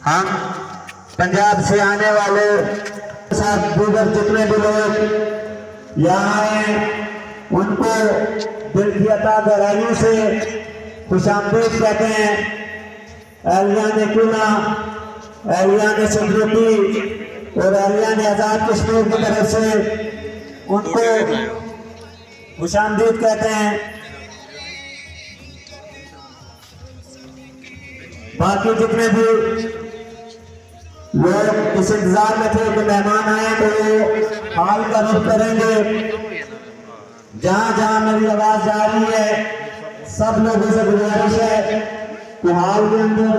हम पंजाब से आने वाले साथ दीगर जितने भी लोग यहाँ आए उनको दिल की अता गहराइयों से खुशामदीद कहते हैं। एहलियान किला, एहलियान सिक्योरिटी और एहलियान आजाद कश्मीर की तरफ से उनको खुशामदीद कहते हैं। बाकी जितने भी लोग इस इंतजार में थे कि मेहमान आए तो वो हाल का रुख करेंगे। जहां जहां मेरी आवाज जा रही है सब लोगों से गुजारिश है कि हाल के अंदर